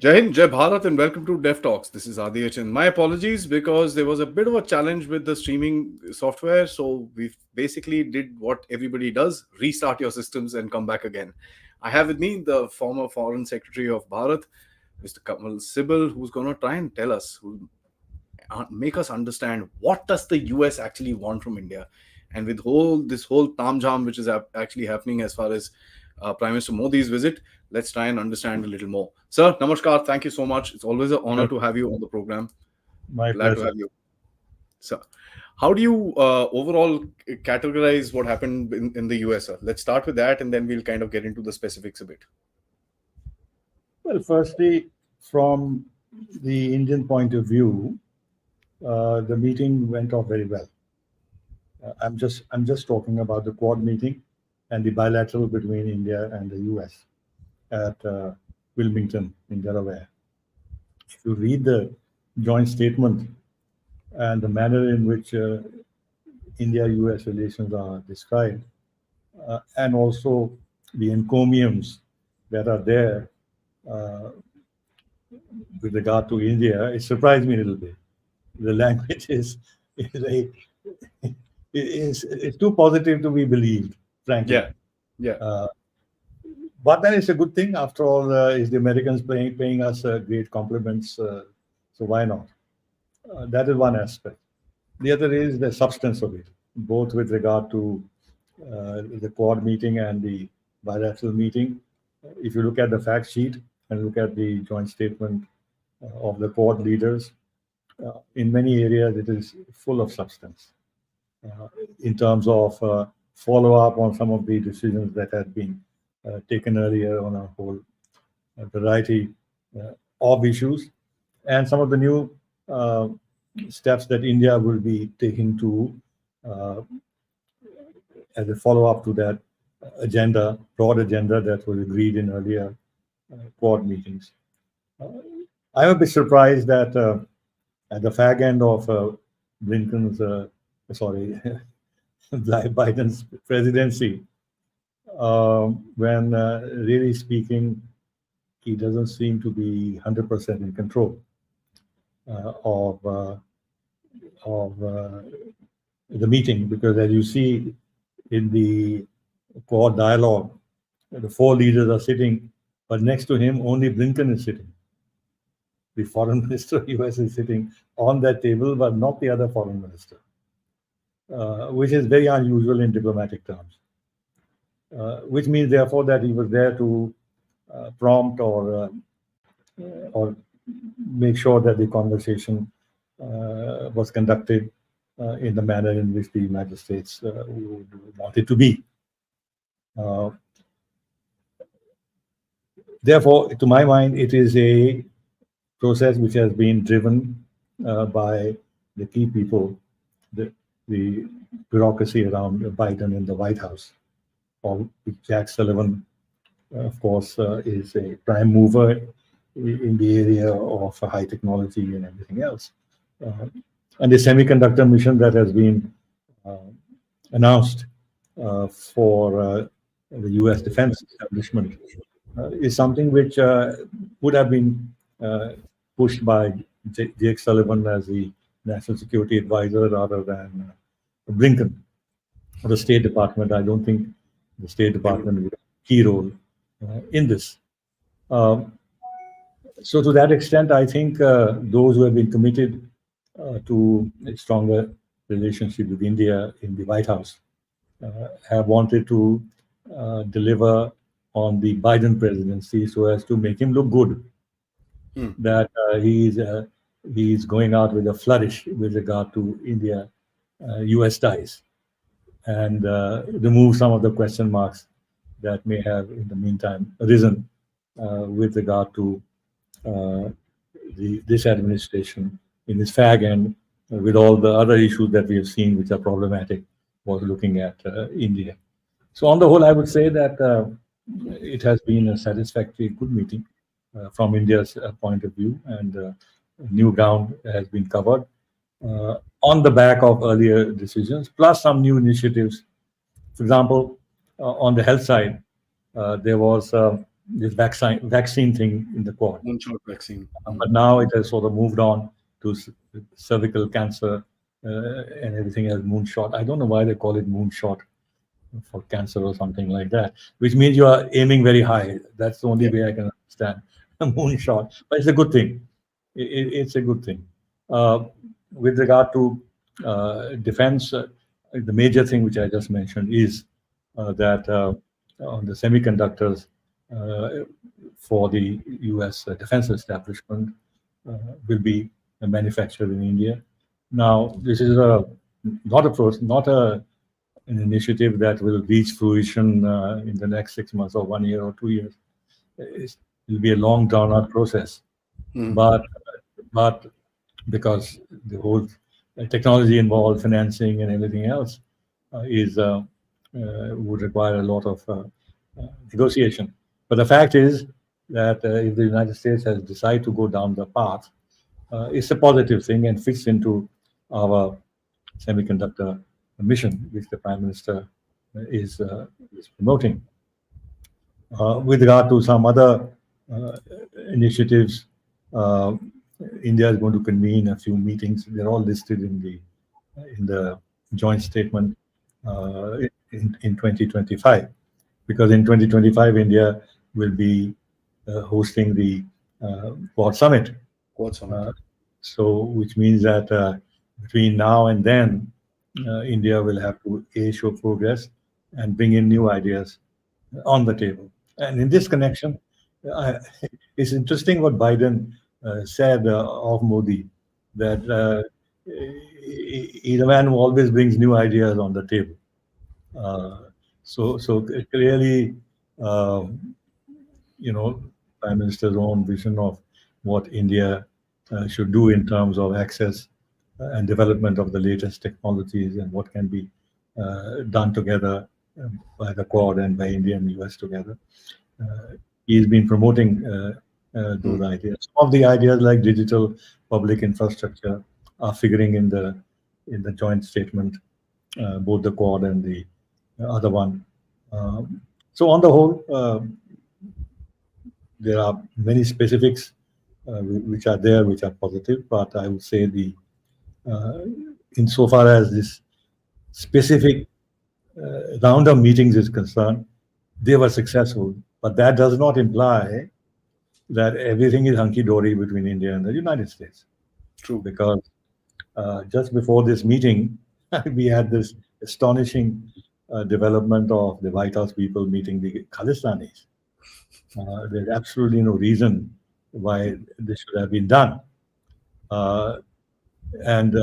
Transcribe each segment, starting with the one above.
Jai Hind, Jai Bharat, and welcome to Dev Talks. This is Aadi. And my apologies because there was a bit of a challenge with the streaming software. So we basically did what everybody does: restart your systems and come back again. I have with me the former Foreign Secretary of Bharat, Mr. Kanwal Sibal, who's going to try and tell us, who make us understand what does the US actually want from India, and with whole tam jam which is actually happening as far as Prime Minister Modi's visit, let's try and understand a little more. Sir, namaskar. Thank you so much. It's always an honor Well, to have you on the program. my Glad to pleasure. have you, sir. How do you overall categorize what happened in the US, sir? Let's start with that, and then we'll kind of get into the specifics a bit. Well, firstly, from the Indian point of view, the meeting went off very well. I'm just talking about the Quad meeting and the bilateral between India and the US at Wilmington in Delaware. If you read the joint statement and the manner in which India-US relations are described, and also the encomiums that are there uh, with regard to India, it surprised me a little bit. The language is a, it's too positive to be believed, frankly. Yeah, yeah, Uh, but then it's a good thing. After all, is the Americans paying us great compliments? So why not? That is one aspect. The other is the substance of it, both with regard to the Quad meeting and the bilateral meeting. If you look at the fact sheet and look at the joint statement of the Quad leaders, in many areas it is full of substance uh, in terms of follow up on some of the decisions that had been taken earlier on a whole variety of issues, and some of the new uh, steps that India will be taking to uh, as a follow up to that agenda, broad agenda that was agreed in earlier Quad meetings. Uh, I'm a bit surprised that at the fag end of Blinken's, sorry, Biden's presidency, when really speaking, he doesn't seem to be 100% in control uh, of uh, of the meeting, because as you see in the Quad dialogue, the four leaders are sitting, but next to him only Blinken is sitting. The foreign minister of US is sitting on that table, but not the other foreign minister, which is very unusual in diplomatic terms. Which means, therefore, that he was there to prompt or make sure that the conversation was conducted in the manner in which the United States would want it to be. Uh, Therefore, to my mind, it is a process which has been driven by the key people, the bureaucracy around Biden in the White House. Of Jack Sullivan, of course, is a prime mover in the area of high technology and everything else. Uh, and the semiconductor mission that has been uh, announced for the US defense establishment is something which would have been uh, pushed by Jake Sullivan as the national security advisor rather than Blinken or the State Department. I don't think the State Department would have a key role in this. Um, so to that extent, I think those who have been committed to a stronger relationship with India in the White House have wanted to deliver on the Biden presidency so as to make him look good, Hmm. that he's going out with a flourish with regard to India US ties, and remove some of the question marks that may have in the meantime arisen with regard to uh, this administration in its fag end, with all the other issues that we have seen which are problematic, was looking at India. So on the whole, I would say that it has been a satisfactory, good meeting from India's point of view, and new ground has been covered on the back of earlier decisions, plus some new initiatives. For example, on the health side, there was this vaccine thing in the Quad. Moonshot vaccine. But now it has sort of moved on to cervical cancer and everything else, moonshot. I don't know why they call it moonshot for cancer or something like that, which means you are aiming very high. That's the only Yeah. way I can understand a moonshot. But it's a good thing. It's a good thing. Uh, with regard to defense, the major thing which I just mentioned is that on the semiconductors uh, for the U.S. Defense establishment will be manufactured in India. Now, this is not an initiative that will reach fruition in the next 6 months or 1 year or 2 years. It'll be a long drawn out process, Mm. but because the whole technology involved, financing and everything else is would require a lot of negotiation. But the fact is that if the United States has decided to go down the path, it's a positive thing and fits into our semiconductor mission, which the Prime Minister is promoting. With regard to some other uh, initiatives, uh, India is going to convene a few meetings. They're all listed in the joint statement in 2025, because in 2025 India will be hosting the Quad Summit. Quad Summit. So, which means that between now and then, India will have to show progress and bring in new ideas on the table. And in this connection, I, it's interesting what Biden said of Modi, that he's a man who always brings new ideas on the table. So clearly, um, Prime Minister's own vision of what India should do in terms of access and development of the latest technologies and what can be done together by the Quad and by India and US together. He's been promoting those ideas. Some of the ideas like digital public infrastructure are figuring in the joint statement, both the Quad and the other one. So on the whole, there are many specifics which are there, which are positive. But I would say uh, insofar as this specific round of meetings is concerned, they were successful. But that does not imply that everything is hunky dory between India and the United States, True. because just before this meeting, we had this astonishing development of the White House people meeting the Khalistanis. There's absolutely no reason why this should have been done. Uh, and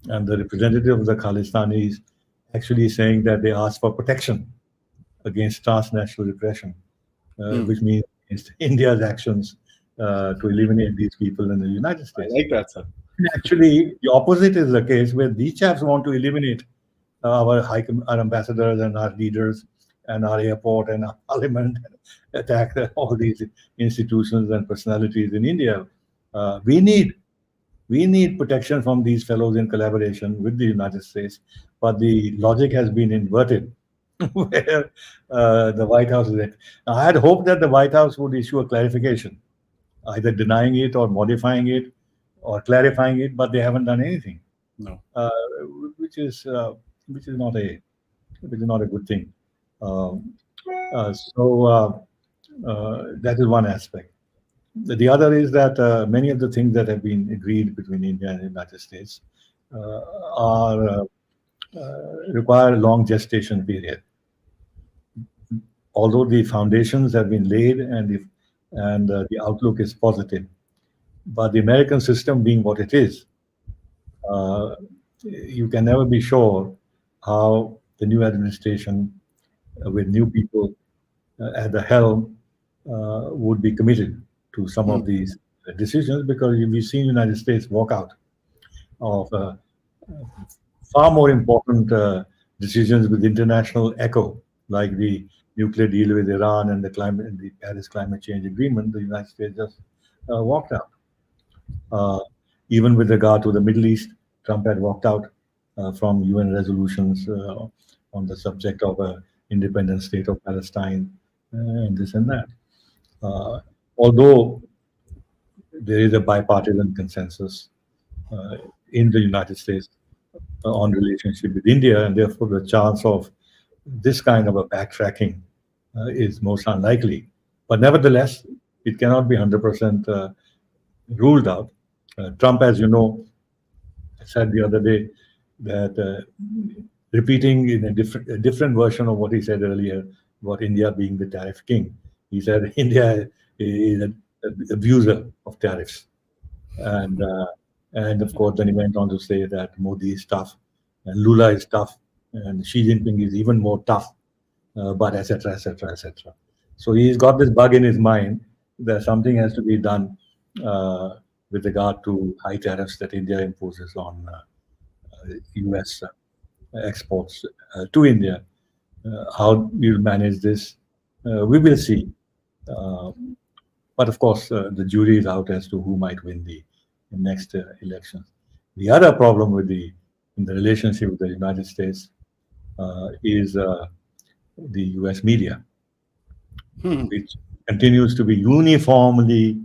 and the representative of the Khalistanis actually saying that they asked for protection against transnational repression, which means against India's actions to eliminate these people in the United I States. like that, sir. Actually, the opposite is the case, where these chaps want to eliminate our ambassadors and our leaders and our airport and our parliament, and attack all these institutions and personalities in India. Uh, we need we need protection from these fellows in collaboration with the United States, but the logic has been inverted, where the White House is it. Now, I had hoped that the White House would issue a clarification, either denying it or modifying it or clarifying it, but they haven't done anything, No. uh, which is uh, which is not a good thing. Um, that is one aspect. The other is that many of the things that have been agreed between India and the United States are require a long gestation period. Although the foundations have been laid and the outlook is positive, but the American system being what it is, uh, you can never be sure how the new administration, with new people at the helm, would be committed to some of these decisions, because we've seen United States walk out of far more important decisions with international echo, like the nuclear deal with Iran and the Paris Climate Change Agreement. The United States just walked out. Uh, Even with regard to the Middle East, Trump had walked out from UN resolutions on the subject of an independent state of Palestine. and this and that. Uh, Although there is a bipartisan consensus uh, in the United States on relationship with India, and therefore the chance of this kind of a backtracking is most unlikely. But nevertheless, it cannot be 100% ruled out. Trump, as you know, said the other day that repeating in a different version of what he said earlier about India being the tariff king. He said India is an abuser of tariffs, and and of course then he went on to say that Modi is tough, and Lula is tough, and Xi Jinping is even more tough, but etc. etc. etc. So he's got this bug in his mind that something has to be done uh, with regard to high tariffs that India imposes on U.S. Exports to India. How we'll manage this, we will see. Uh, but of course, the jury is out as to who might win the next elections. The other problem with the relationship with the United States is the U.S. media, Hmm. which continues to be uniformly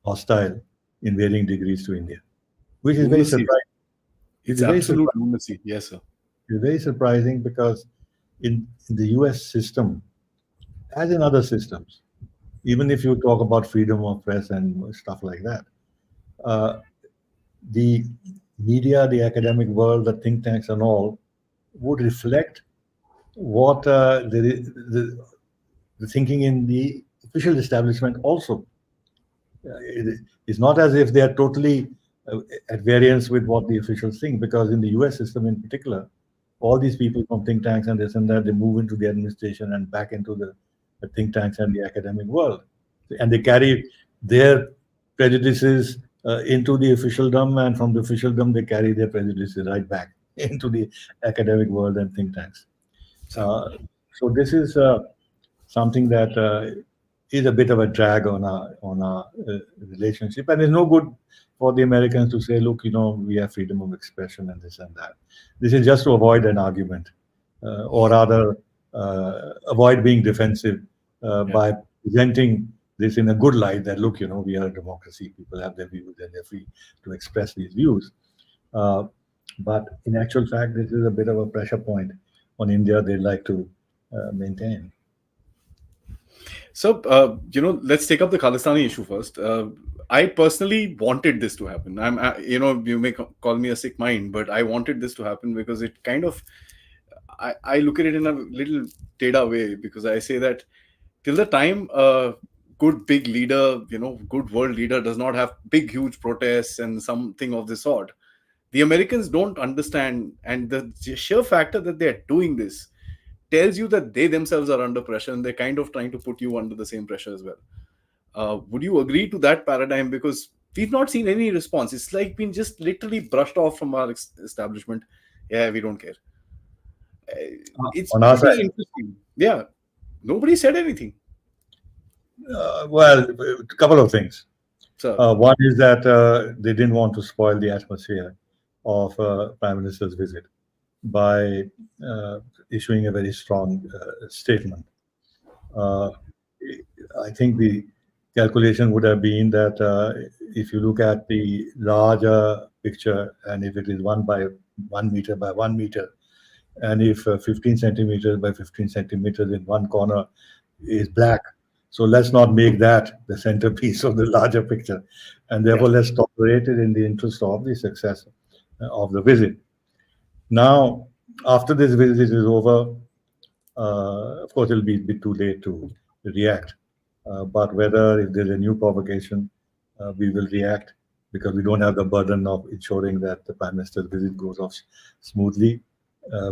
hostile in varying degrees to India, which is very Lunacy. surprising. It It's is very absolute surprising. lunacy. Yes, sir. It's very surprising because in the U.S. system, as in other systems, even if you talk about freedom of press and stuff like that, uh, the media, the academic world, the think tanks, and all would reflect what the thinking in the official establishment also. It's not as if they are totally at variance with what the officials think, because in the US system in particular, all these people from think tanks and this and that, they move into the administration and back into the think tanks and the academic world. And they carry their prejudices into the officialdom, and from the officialdom, they carry their prejudices right back into the academic world and think tanks. So, Uh, so this is something that is a bit of a drag on our relationship, and it's no good for the Americans to say, "Look, we have freedom of expression and this and that." This is just to avoid an argument, or rather, avoid being defensive yeah. by presenting this in a good light. That look, we are a democracy; people have their views, and they're free to express these views. Uh, but in actual fact, this is a bit of a pressure point on India they'd like to maintain. So, let's take up the Khalistani issue first. I personally wanted this to happen. You may call me a sick mind, but I wanted this to happen because it kind of, I look at it in a little Teda way, because I say that till the time a good big leader, good world leader does not have big, huge protests and something of the sort, the Americans don't understand. And the sheer factor that they're doing this tells you that they themselves are under pressure, and they're kind of trying to put you under the same pressure as well. Would you agree to that paradigm? Because we've not seen any response. It's like been just literally brushed off from our establishment. Yeah, we don't care. It's On our pretty side, interesting. Yeah, nobody said anything. well, a couple of things. So, One is that they didn't want to spoil the atmosphere of Prime Minister's visit by uh, issuing a very strong statement. Uh, I think the calculation would have been that if you look at the larger picture, and if it is 1 by 1 meter by 1 meter, and if 15 centimeters by 15 centimeters in one corner is black, so let's not make that the centerpiece of the larger picture, and yeah, therefore let's tolerate it in the interest of the success of the visit. Now, after this visit is over, of course, it'll be a bit too late to react. But whether if there's a new provocation, we will react because we don't have the burden of ensuring that the Prime Minister's visit goes off smoothly.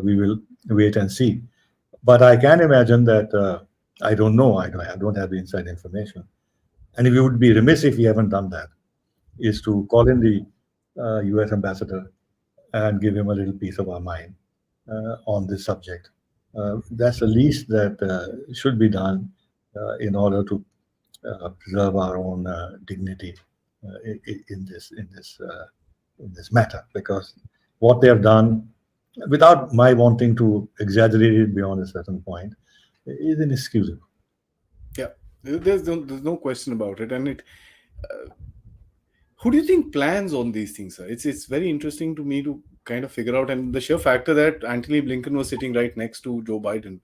We will wait and see. But I can imagine that I don't know. I don't have the inside information. And we would be remiss if we haven't done that, is to call in the US ambassador and give him a little piece of our mind on this subject. That's the least that should be done in order to preserve our own dignity in this matter. Because what they have done, without my wanting to exaggerate it beyond a certain point, is inexcusable. There's no question about it. And who do you think plans on these things, sir? It's very interesting to me to kind of figure out. And the sheer factor that Antony Blinken was sitting right next to Joe Biden,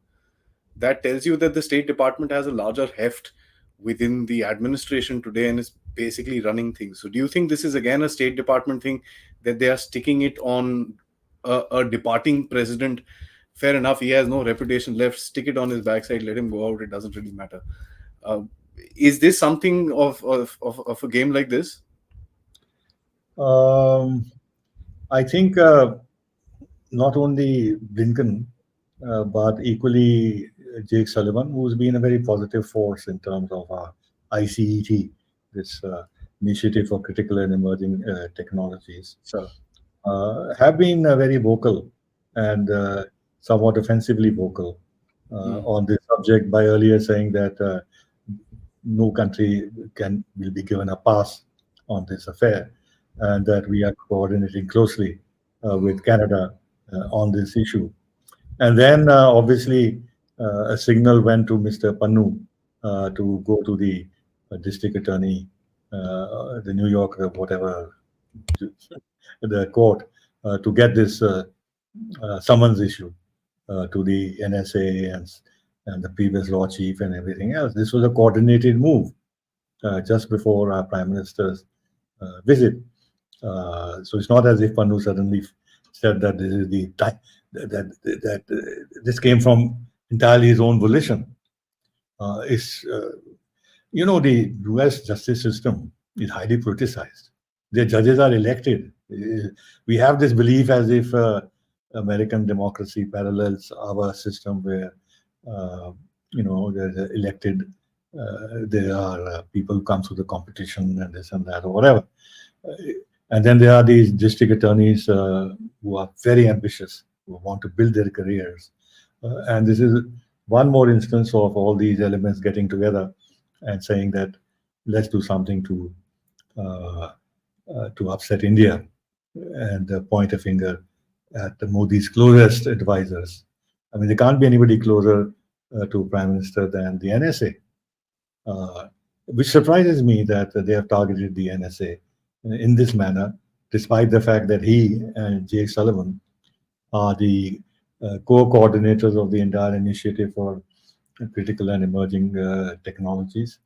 that tells you that the State Department has a larger heft within the administration today and is basically running things. So, do you think this is again a State Department thing, that they are sticking it on a departing president? Fair enough, he has no reputation left. Stick it on his backside, let him go out. It doesn't really matter. Uh, is this something of a game like this? Um, I think not only Blinken, but equally Jake Sullivan, who's been a very positive force in terms of ICET, this Initiative for Critical and Emerging Technologies, Sure. have been very vocal and somewhat offensively vocal Hmm. on this subject by earlier saying that no country will be given a pass on this affair, and that we are coordinating closely with Canada on this issue. And then, obviously, a signal went to Mr. Pannu to go to the district attorney, the New York, whatever, the court, to get this summons issued to the NSA and the previous law chief and everything else. This was a coordinated move just before our prime minister's visit. So it's not as if Pannu suddenly said that this is the time that this came from entirely his own volition. It's the U.S. justice system is highly politicized. Their judges are elected. We have this belief as if American democracy parallels our system, where there's elected. There are people who come through the competition and this and that or whatever. Uh, and then there are these district attorneys who are very ambitious, who want to build their careers. And this is one more instance of all these elements getting together and saying that let's do something uh, to upset India and point a finger at the Modi's closest advisors. I mean, there can't be anybody closer to Prime Minister than the NSA, which surprises me that they have targeted the NSA in this manner, despite the fact that he and Jake Sullivan are the co-coordinators of the entire initiative for critical and emerging technologies.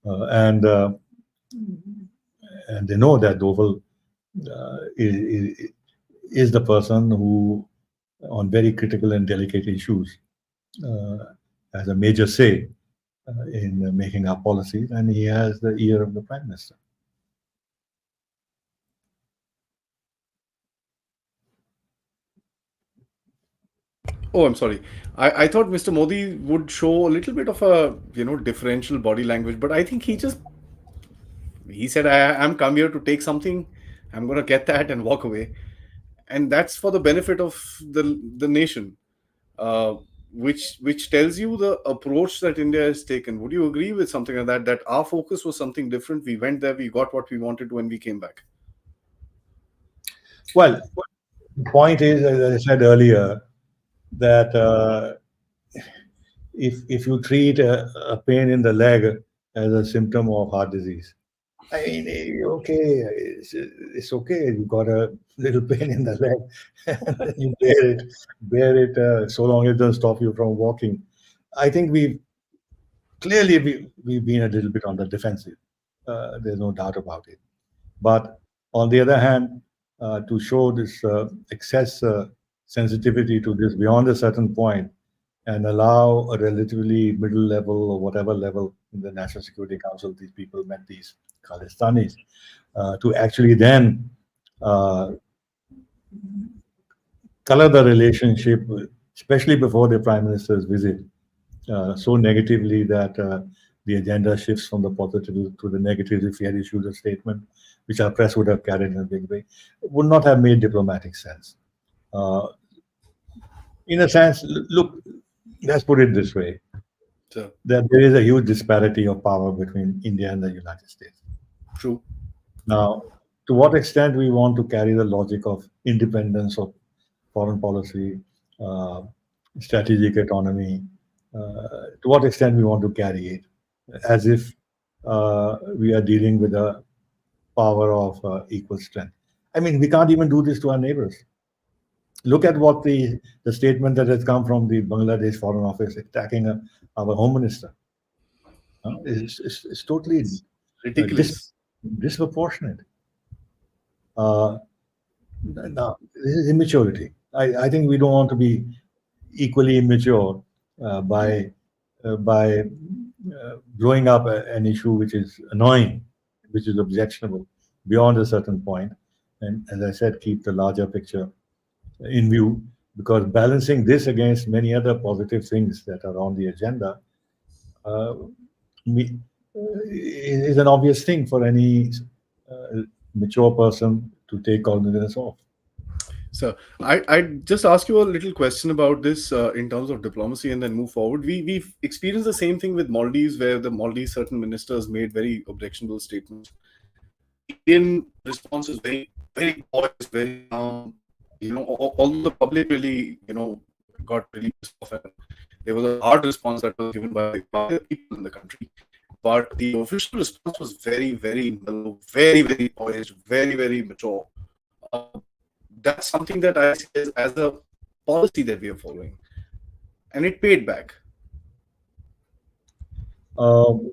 And they know that Doval is the person who, on very critical and delicate issues, uh, has a major say in making our policies, and he has the ear of the Prime Minister. Oh, I'm sorry. I thought Mr. Modi would show a little bit of a differential body language, but I think he said, I'm come here to take something. I'm going to get that and walk away, and that's for the benefit of the nation, uh, which tells you the approach that India has taken. Would you agree with something like that? That our focus was something different. We went there, we got what we wanted when we came back. Well, the point is, as I said earlier, that if you treat a pain in the leg as a symptom of heart disease, I mean, okay, it's okay. You got a little pain in the leg, and then you bear it so long it doesn't stop you from walking. I think we've been a little bit on the defensive. There's no doubt about it. But on the other hand, to show this excess sensitivity to this beyond a certain point and allow a relatively middle level or whatever level in the National Security Council these people met, these Khalistanis, to actually then uh, color the relationship, especially before the Prime Minister's visit, so negatively that the agenda shifts from the positive to the negative if he had issued a statement, which our press would have carried in a big way. It would not have made diplomatic sense. Uh, in a sense, look, let's put it this way, So that there is a huge disparity of power between India and the United States. true. Now, to what extent we want to carry the logic of independence of foreign policy, uh, strategic autonomy, to what extent we want to carry it, as if we are dealing with a power of equal strength. I mean, we can't even do this to our neighbors. Look at what the statement that has come from the Bangladesh Foreign Office attacking our Home Minister. It's totally uh, dis- Ridiculous. disproportionate. Uh, Now, this is immaturity. I think we don't want to be equally immature by blowing up an issue which is annoying, which is objectionable beyond a certain point, and as I said, keep the larger picture in view. Because balancing this against many other positive things that are on the agenda uh, me, is an obvious thing for any mature person to take cognizance of. So I just ask you a little question about this in terms of diplomacy, and then move forward. We've experienced the same thing with Maldives, where the Maldives certain ministers made very objectionable statements. The Indian response is very poised, very calm. Although the public really got really pissed off, and there was a hard response that was given by the people in the country. But the official response was very mellow, very poised, very mature. Uh, that's something that I see as a policy that we are following, and it paid back.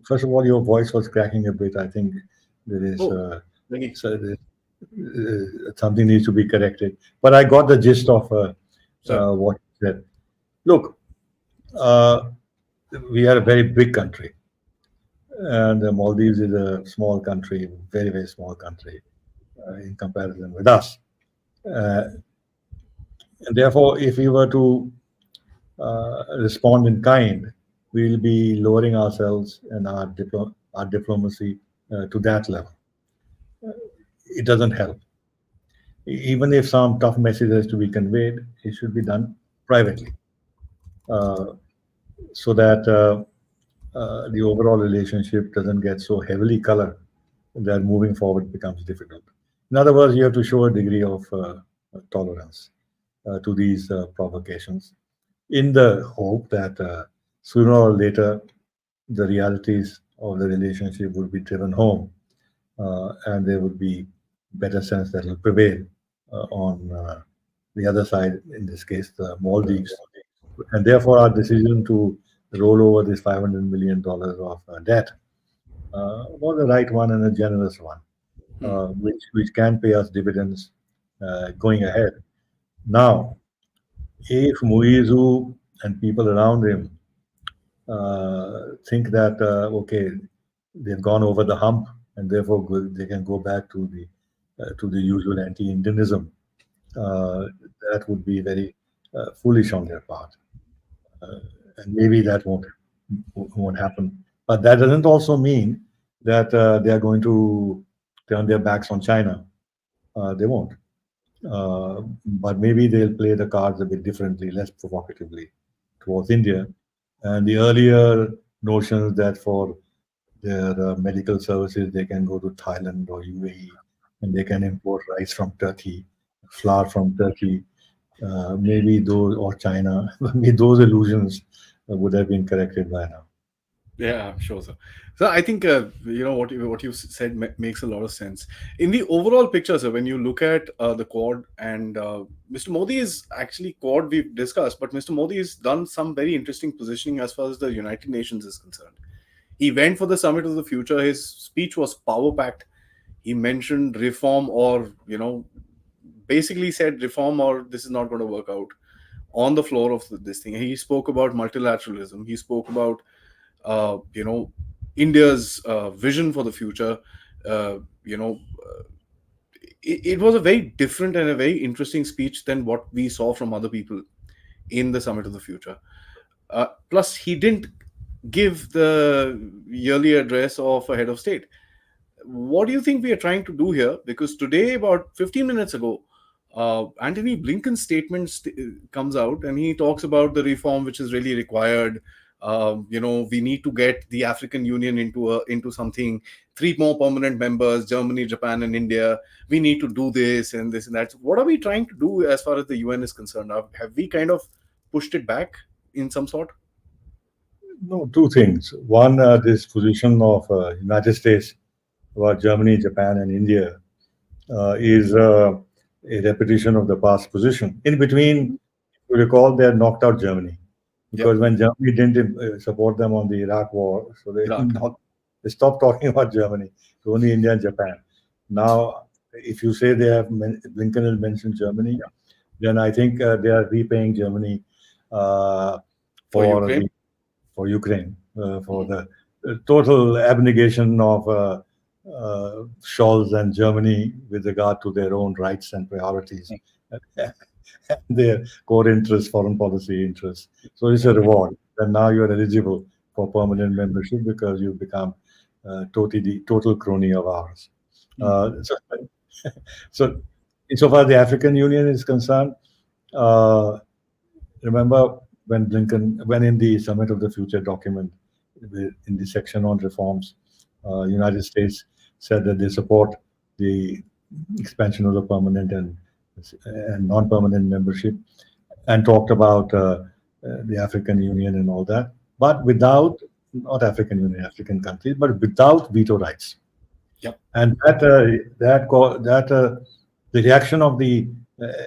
First of all, your voice was cracking a bit. I think there is Oh, really? so something needs to be corrected. But I got the gist of Sir. what you said. Look, uh, we are a very big country, and Maldives is a small country, very small country in comparison with us. Uh, and therefore, if we were to respond in kind, we'll be lowering ourselves and our diplomacy to that level. It doesn't help. Even if some tough message has to be conveyed, it should be done privately, uh, so that the overall relationship doesn't get so heavily colored that moving forward becomes difficult. In other words, you have to show a degree of tolerance to these provocations, in the hope that sooner or later the realities of the relationship would be driven home, and there would be better sense that will prevail on the other side, in this case, the Maldives. And therefore, our decision to roll over this $500 million of debt was the right one and a generous one, Hmm. which can pay us dividends going ahead. Now, if Muizu and people around him think that okay, they've gone over the hump and therefore they can go back to the usual anti-Indianism, uh, that would be very foolish on their part, uh, and maybe that won't happen. But that doesn't also mean that they are going to turn their backs on China. They won't. But maybe they'll play the cards a bit differently, less provocatively towards India. And the earlier notions that for their medical services they can go to Thailand or UAE and they can import rice from Turkey, flour from Turkey, maybe those, or China, maybe those illusions would have been corrected by now. Yeah, I'm sure, sir. So I think what you said makes a lot of sense in the overall picture, sir. When you look at the Quad, and Mr. Modi is actually Quad we've discussed, but Mr. Modi has done some very interesting positioning as far as the United Nations is concerned. He went for the summit of the future. His speech was power packed. He mentioned reform, or basically said reform, or this is not going to work out on the floor of this thing. He spoke about multilateralism. He spoke about uh, you know India's vision for the future. Uh, you know, it was a very different and a very interesting speech than what we saw from other people in the summit of the future. Plus, he didn't give the yearly address of a head of state. What do you think we are trying to do here? Because today, about 15 minutes ago, Anthony Blinken's statement comes out, and he talks about the reform which is really required. We need to get the African Union into something. Three more permanent members: Germany, Japan, and India. We need to do this and this and that. So what are we trying to do as far as the UN is concerned? Have we kind of pushed it back in some sort? No, two things. One, this position of United States about Germany, Japan, and India is a repetition of the past position. In between, if you recall, they had knocked out Germany Yep. because when Germany didn't support them on the Iraq war, so they Iraq. they stopped talking about Germany. So only India and Japan. Now, if you say Blinken has mentioned Germany, then I think they are repaying Germany uh, For for Ukraine. the for Ukraine, for Mhm. the total abnegation of Scholz and Germany with regard to their own rights and priorities, their core interests, foreign policy interests. So it's a reward. And now you're eligible for permanent membership because you've become total crony of ours. Mm. So, so, insofar as the African Union is concerned, uh, remember when in the Summit of the Future document, in the section on reforms, United States said that they support the expansion of the permanent and non-permanent membership, and talked about the African Union and all that, but without not African Union, African countries, but without veto rights. Yep. And the reaction of the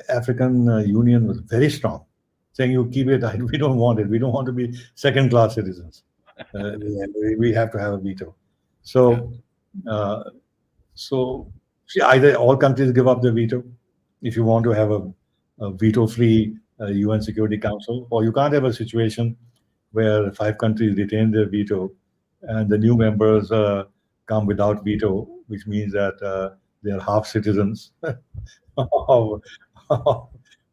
African Union was very strong, saying, "You keep it. We don't want it. We don't want to be second-class citizens. We have to have a veto." Yeah. So, uh, so see, either all countries give up their veto if you want to have a veto-free UN Security Council, or you can't have a situation where five countries retain their veto and the new members come without veto, which means that they are half citizens of,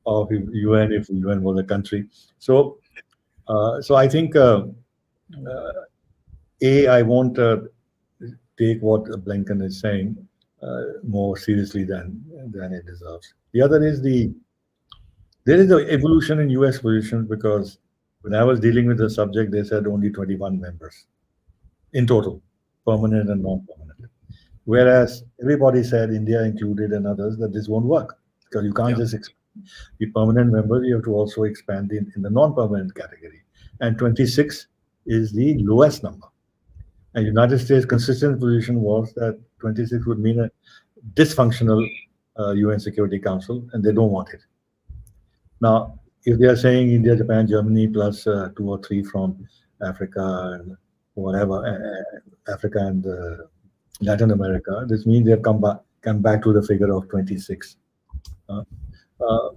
of UN if UN was a country. So, so I think I won't take what Blinken is saying more seriously than it deserves. The other is there is an evolution in US positions because when I was dealing with the subject, they said only 21 members in total, permanent and non-permanent. Whereas everybody said, India included and others, that this won't work because you can't Yeah. just expand the permanent members, you have to also expand in the non-permanent category. And 26 is the lowest number. And United States' consistent position was that 26 would mean a dysfunctional UN Security Council, and they don't want it. Now, if they are saying India, Japan, Germany, plus two or three from Africa and whatever, Africa and Latin America, this means they've come back to the figure of 26. Uh, uh,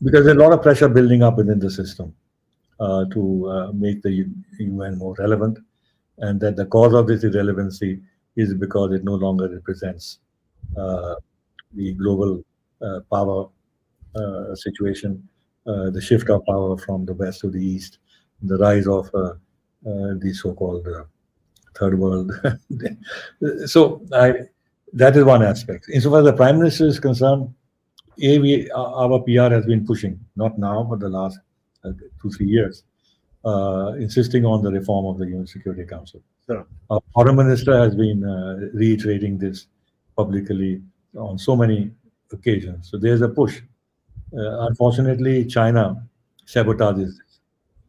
because there's a lot of pressure building up within the system to make the UN more relevant, and that the cause of this irrelevancy is because it no longer represents uh, the global power situation, the shift of power from the west to the east, the rise of the so-called third world. So that is one aspect. Insofar as the prime minister is concerned, our PR has been pushing, not now, but the last 2 3 years, insisting on the reform of the UN Security Council. Sure. Our foreign minister has been reiterating this publicly on so many occasions. So there's a push. Unfortunately, China sabotages this.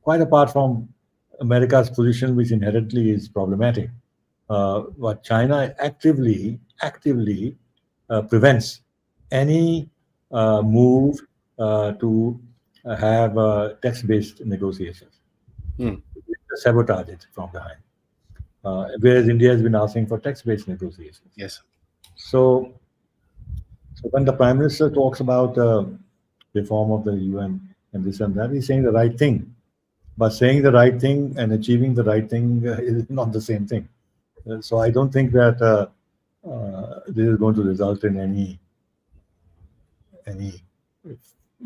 Quite apart from America's position, which inherently is problematic, but China actively prevents any move to have text-based negotiations. Hmm. Sabotage it from behind. Whereas India has been asking for text-based negotiations. Yes. So, so when the Prime Minister talks about reform of the UN and this and that, he's saying the right thing. But saying the right thing and achieving the right thing is not the same thing. So I don't think that this is going to result in any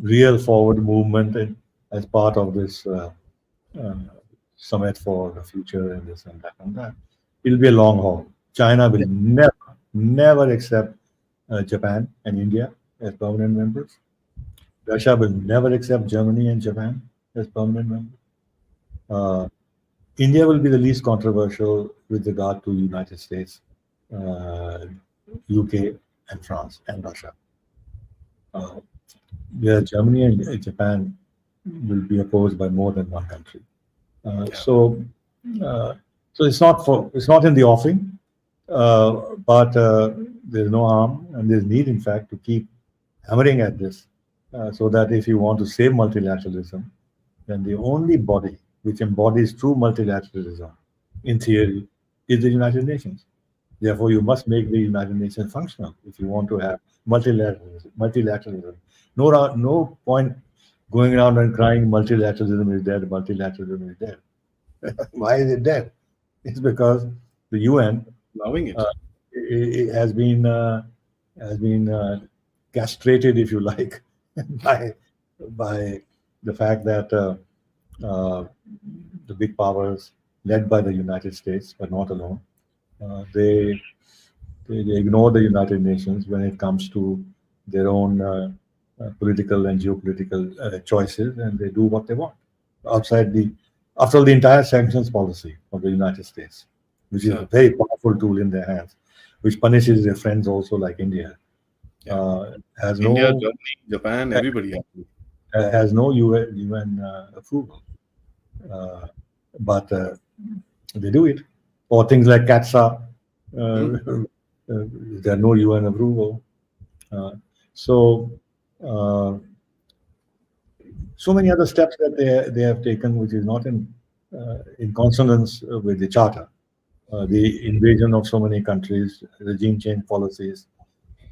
real forward movement as part of this uh, summit for the future and this and that and that. It'll be a long haul. China will never accept Japan and India as permanent members. Russia will never accept Germany and Japan as permanent members. Uh, India will be the least controversial with regard to United States, UK, and France and Russia. Uh, where Germany and Japan will be opposed by more than one country. Uh, Yeah. so, uh, so it's not in the offing, but there's no harm and there's need, in fact, to keep hammering at this, so that if you want to save multilateralism, then the only body which embodies true multilateralism, in theory, is the United Nations. Therefore, you must make the United Nations functional if you want to have multilateralism. Multilateralism. No, no point going around and crying multilateralism is dead. Multilateralism is dead. Why is it dead? It's because the UN Loving it. uh, has been castrated, if you like, by by the fact that uh, the big powers, led by the United States, but not alone, uh, they they ignore the United Nations when it comes to their own political and geopolitical choices, and they do what they want outside the after the entire sanctions policy of the United States, which is a Sure. very powerful tool in their hands, which punishes their friends also like India, Yeah. uh, has India, no Germany, Japan, everybody actually. has no UN approval, uh, but they do it. Or things like CATSA, Hmm. there are no UN approval. Uh, so, uh, so many other steps that they have taken, which is not in consonance with the charter. The invasion of so many countries, regime change policies,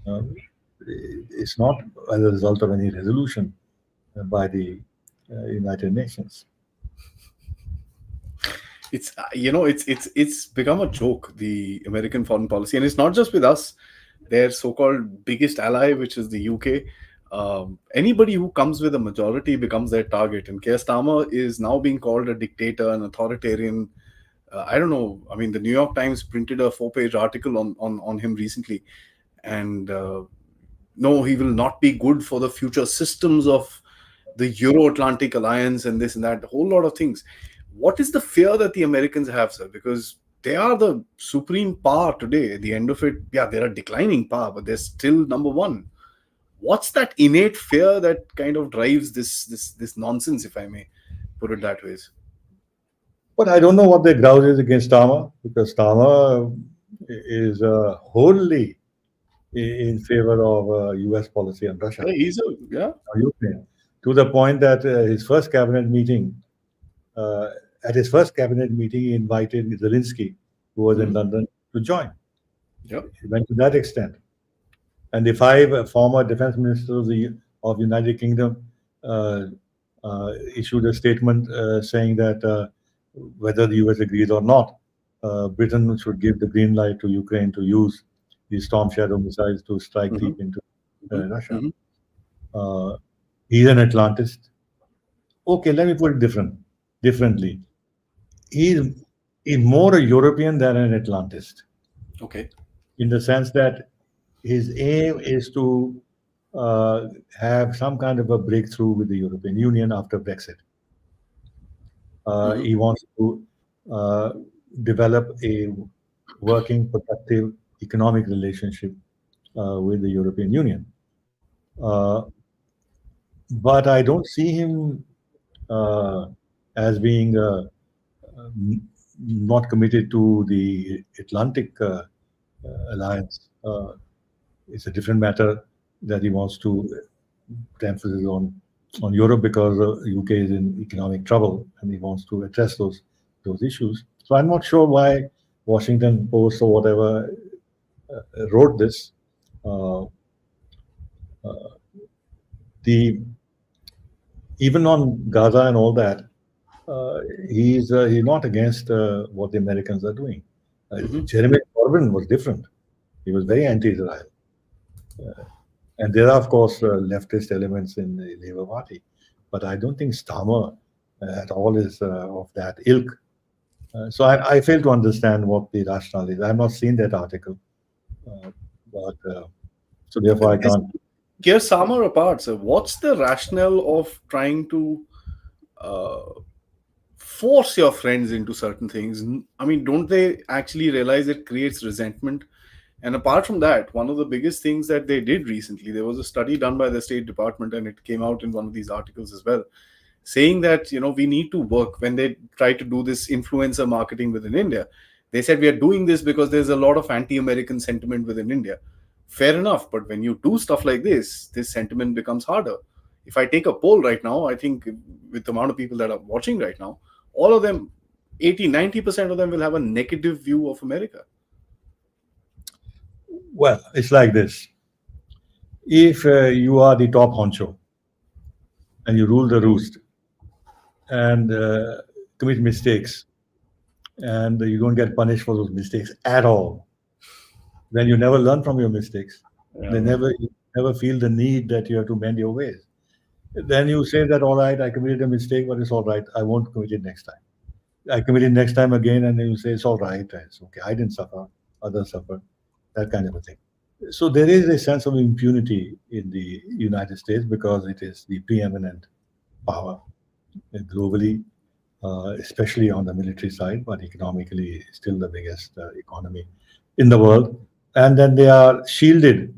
uh, it's not as a result of any resolution by the United Nations. It's it's become a joke, the American foreign policy, and it's not just with us. Their so-called biggest ally, which is the UK. Anybody who comes with a majority becomes their target, and Keir Starmer is now being called a dictator, an authoritarian. I don't know. I mean, the New York Times printed a four-page article on him recently, and no, he will not be good for the future systems of the Euro-Atlantic alliance and this and that, a whole lot of things. What is the fear that the Americans have, sir? Because they are the supreme power today. At the end of it, yeah, they're a declining power, but they're still number one. What's that innate fear that kind of drives this nonsense, if I may put it that way? But I don't know what their grouse is against Tama, because Tama is wholly in favor of US policy on Russia, Yeah, he's a yeah. on Ukraine, to the point that his first cabinet meeting, uh, at his first cabinet meeting, he invited Zelensky, who was in Mhm. London, to join. Yep. He went to that extent. And the five former defense ministers of United Kingdom uh, issued a statement saying that whether the US agrees or not, Britain should give the green light to Ukraine to use the Storm Shadow missiles to strike Hmm. deep into Russia. Hmm. Uh, he's an Atlantist. Okay, let me put it differently. He's, he's more a European than an Atlantist, Okay. in the sense that his aim is to uh, have some kind of a breakthrough with the European Union after Brexit. Hmm. He wants to uh, develop a working, productive economic relationship with the European Union. Uh, but I don't see him uh, as being not committed to the Atlantic alliance. It's a different matter that he wants to put emphasis on Europe because UK is in economic trouble and he wants to address those issues. So I'm not sure why Washington Post or whatever wrote this. Uh, the even on Gaza and all that, uh, he's not against what the Americans are doing. Hmm. Jeremy Corbyn was different. He was very anti-Israel, and there are of course leftist elements in the Labour Party, but I don't think Starmer at all is of that ilk. So I fail to understand what the rationale is. I've not seen that article, uh, but so therefore I This can't. Keir Starmer apart, sir, what's the rationale of trying to uh, force your friends into certain things? I mean, don't they actually realize it creates resentment? And apart from that, one of the biggest things that they did recently, there was a study done by the State Department, and it came out in one of these articles as well. saying that we need to work. When they try to do this influencer marketing within India, they said we are doing this because there's a lot of anti-American sentiment within India. Fair enough, but when you do stuff like this sentiment becomes harder. If I take a poll right now, I think with the amount of people that are watching right now, all of them, 80-90% of them will have a negative view of America. Well, it's like this. If you are the top honcho and you rule the roost and commit mistakes and you don't get punished for those mistakes at all, then you never learn from your mistakes. Yeah. They never you never feel the need that you have to mend your ways. Then you say that, all right, I committed a mistake, but it's all right. I won't commit it next time. I commit it next time again, and then you say it's all right. It's okay. I didn't suffer. Others suffered. That kind of a thing. So there is a sense of impunity in the United States because it is the preeminent power globally, especially on the military side, but economically still the biggest economy in the world. And then they are shielded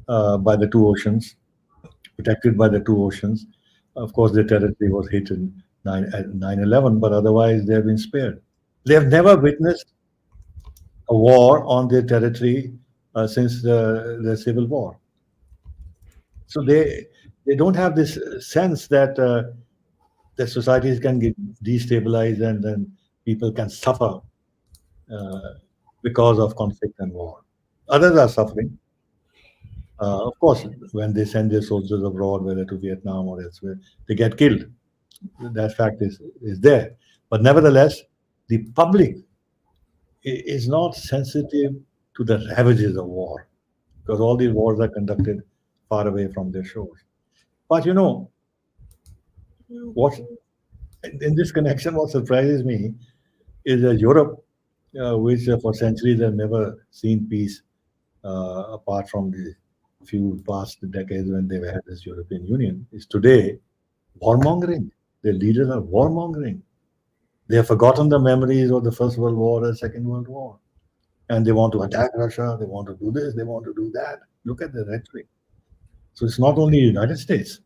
by the two oceans, protected by the two oceans. Of course, their territory was hit in 9/11, but otherwise they have been spared. They have never witnessed a war on their territory since the Civil War. So they don't have this sense that the societies can get destabilized and then people can suffer uh, because of conflict and war. Others are suffering. Of course, when they send their soldiers abroad, whether to Vietnam or elsewhere, they get killed. That fact is there. But nevertheless, the public is not sensitive to the ravages of war because all these wars are conducted far away from their shores. But what in this connection, what surprises me is that Europe, which for centuries have never seen peace, apart from the few past decades when they've had this European Union, is today warmongering. Their leaders are warmongering. They have forgotten the memories of the First World War and Second World War. And they want to attack Russia. They want to do this. They want to do that. Look at the rhetoric. So it's not only the United States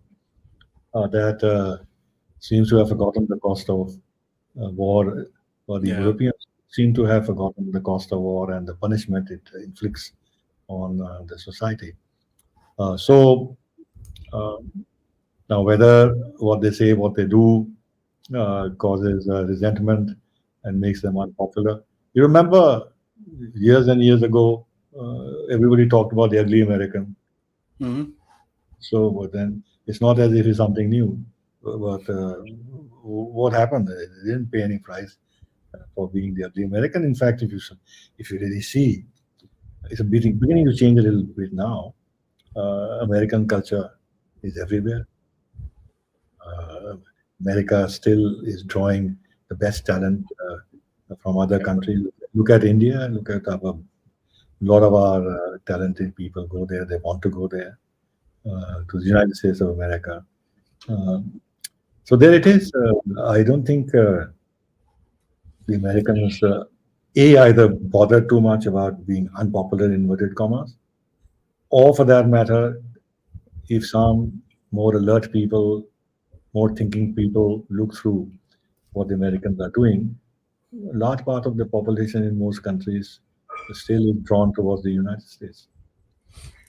that seems to have forgotten the cost of war, or the Yeah. Europeans seem to have forgotten the cost of war and the punishment it inflicts on the society. So uh, now, whether what they say, what they do, causes resentment and makes them unpopular. You remember years and years ago, everybody talked about the ugly American. Hmm. So, but then it's not as if it's something new. But what happened? They didn't pay any price for being the ugly American. In fact, if you really see, it's beginning to change a little bit now. American culture is everywhere. Uh, America still is drawing the best talent from other countries. Look at India. Look at a lot of our talented people go there. They want to go there to the United States of America. Um, so there it is. I don't think the Americans either bother too much about being unpopular in inverted commas, or for that matter, if some more alert people, more thinking people look through what the Americans are doing, a large part of the population in most countries is still drawn towards the United States.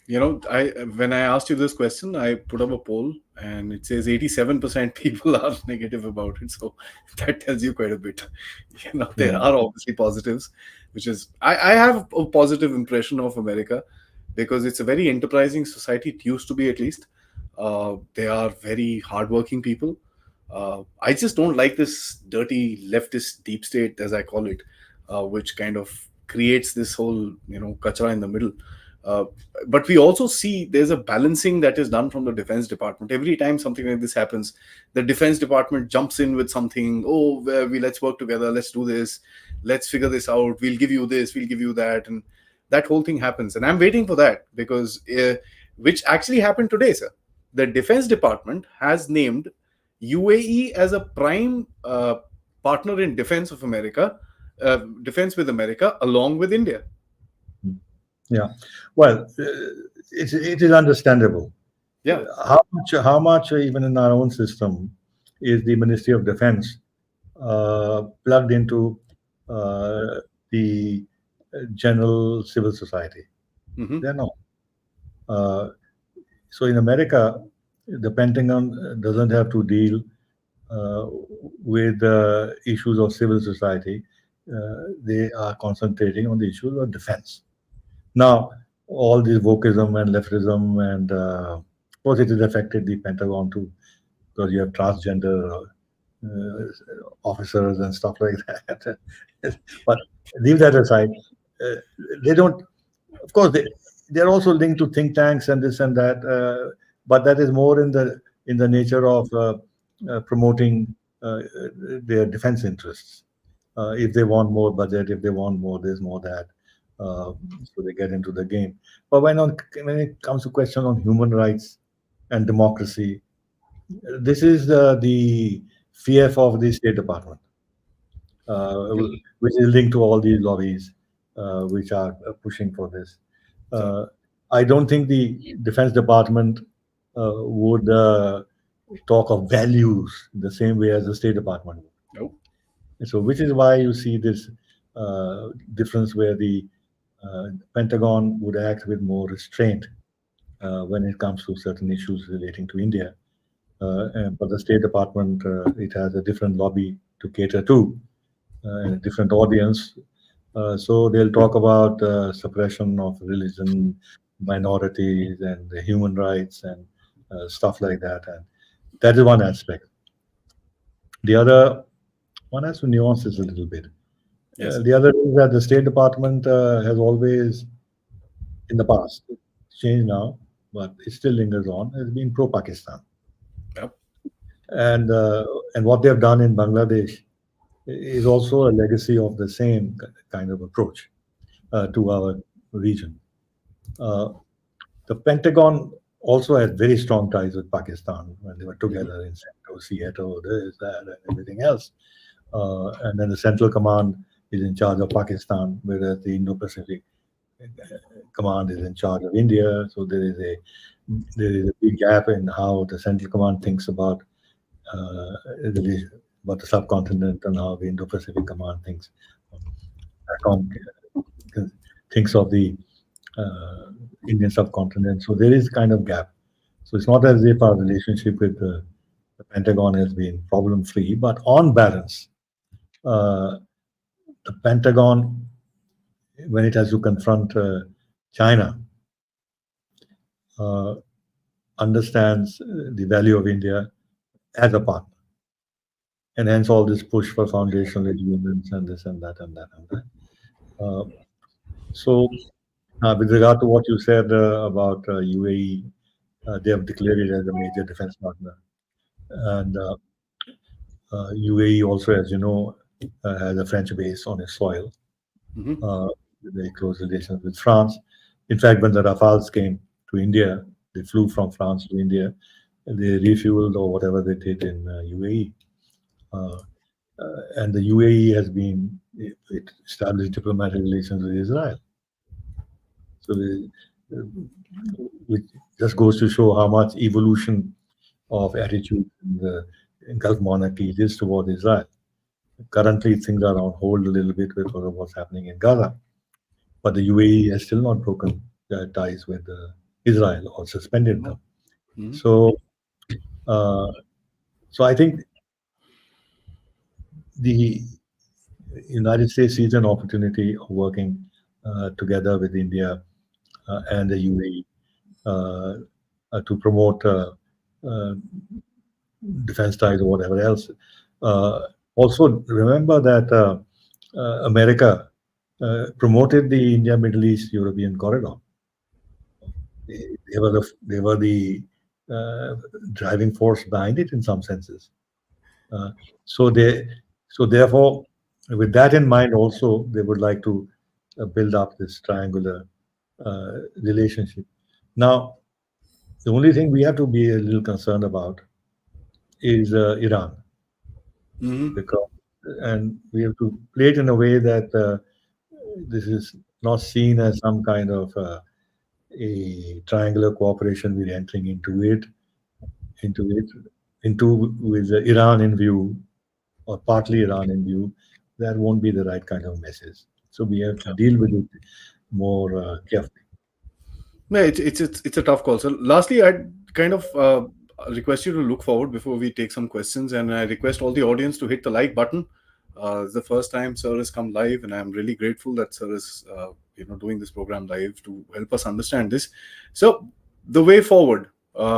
I when I asked you this question, I put up a poll and it says 87% people are negative about it. So that tells you quite a bit. There Yeah. are obviously positives, which is I have a positive impression of America because it's a very enterprising society. It used to be, at least. They are very hardworking people. I just don't like this dirty leftist deep state, as I call it, which kind of creates this whole kachra in the middle. Uh, but we also see there's a balancing that is done from the defense department. Every time something like this happens, the defense department jumps in with something. Oh, well, let's work together, let's do this, let's figure this out, we'll give you this, we'll give you that, and that whole thing happens. And I'm waiting for that because which actually happened today, sir. The defense department has named UAE as a prime partner in defense of America, defense with America, along with India. Yeah. Well, it is understandable. Yeah. How much, even in our own system, is the Ministry of Defense plugged into the general civil society? Hmm. They're not. Uh, so in America, the Pentagon doesn't have to deal uh, with issues of civil society. They are concentrating on the issues of defense. Now, all this wokeism and leftism, and of course, it has affected the Pentagon too, because you have transgender officers and stuff like that. But leave that aside. Uh, they don't. Of course, they're also linked to think tanks and this and that, but that is more in the nature of promoting their defense interests. If they want more budget, if they want more this, more that, so they get into the game. But when it comes to question on human rights and democracy, this is the fear of the State Department, which is linked to all these lobbies which are pushing for this. So, Uh, I don't think the Defense Department would talk of values the same way as the State Department would. no. So, which is why you see this difference where the Pentagon would act with more restraint when it comes to certain issues relating to India. But the State Department, it has a different lobby to cater to and a different audience. So they'll talk about suppression of religion, minorities, and the human rights and stuff like that. And that is one aspect. The other one has to nuance this a little bit. Yes. The other is that the State Department has always, in the past, it's changed now, but it still lingers on, has been pro-Pakistan. Yep. And what they have done in Bangladesh is also a legacy of the same kind of approach to our region. Uh, the Pentagon also had very strong ties with Pakistan when they were Hmm. together in Central Seattle, this, that, and everything else. And then the Central Command is in charge of Pakistan, whereas the Indo-Pacific Command is in charge of India. So there is a big gap in how the Central Command thinks the, about the subcontinent and how the Indo-Pacific Command SATCOM thinks of the uh, Indian subcontinent. So there is kind of gap. So it's not as if our relationship with the Pentagon has been problem-free, but on balance, uh, the Pentagon, when it has to confront China, uh, understands the value of India as a partner, and hence all this push for foundational agreements and this and that and that and that. So, with regard to what you said about UAE, they have declared it as a major defense partner, and UAE also, as you know, has a French base on its soil. Hmm. uh, Very close relations with France. In fact, when the Rafales came to India, they flew from France to India, and they refueled or whatever they did in UAE. Uh, and the UAE has been it established diplomatic relations with Israel. So, which just goes to show how much evolution of attitude in the Gulf monarchies is toward Israel. Currently, things are on hold a little bit because of what's happening in Gaza. But the UAE has still not broken ties with Israel or suspended them. Hmm. So, uh, so I think the United States sees an opportunity of working together with India and the UAE to promote uh, defense ties or whatever else. Uh, Also, remember that America promoted the India Middle East European corridor. They were the uh, driving force behind it in some senses. Uh, so they so therefore, with that in mind, also they would like to build up this triangular relationship. Now, the only thing we have to be a little concerned about is Iran, Hmm. because and we have to play it in a way that this is not seen as some kind of a triangular cooperation we're entering into it into with Iran in view, or partly Iran in view, that won't be the right kind of message. So we have to deal with it more carefully. No, it's a tough call. So, lastly, I'd kind of request you to look forward before we take some questions, and I request all the audience to hit the like button. It's the first time Sir has come live, and I'm really grateful that Sir is doing this program live to help us understand this. So, the way forward,